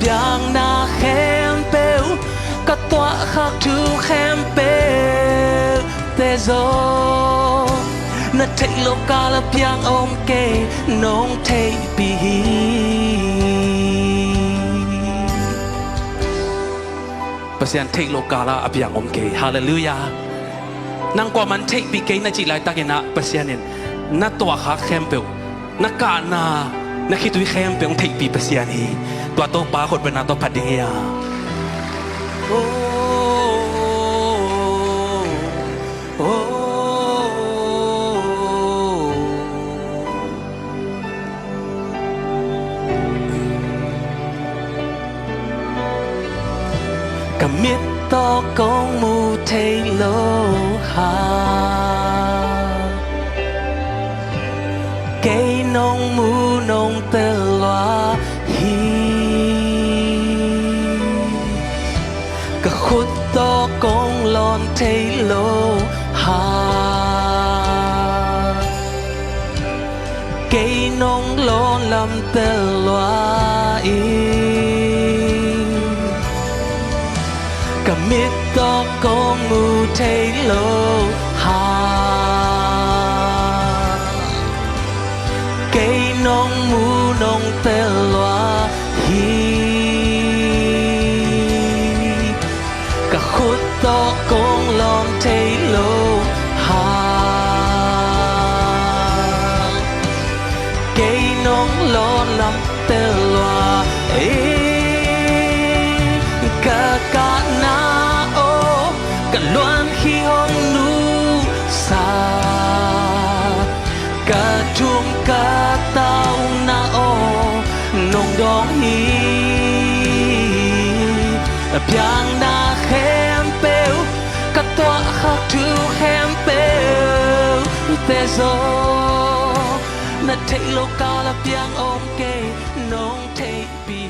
biang na khempeu ka tua khak tu khempeu te zo na thei lo ka la biang om ke nong thei pi pasian thei lo ka la biang om ke hallelujah nang kwa man thei pi ke na chi lai ta ke na pasian nen na tua khak khempeu na ka naนักคิดวิเคราะห์เป็นที่ปีเปอร์เซียนีตัวโตป้าคนเป็นนาโตพัดเดียโอ้โอ้กะมิดโตกงมูเทโลหาเกยนงมูนงเตลวาฮีกะขุดโตกงลอนเทโลหาเกยนงลอนลำเตลวาอีกะมิดโตกงมูเทโลหาnong mu nong telwa hi ka khut to kong lon thei lo ha ke nong lon lam telwa e ka na o ka luan hi hong nu sa ka chung ka tao na o nong dong hi piang na khem peu ka toa khak tu khem peu te zo na thei lo ka la piang om ke nong thei pi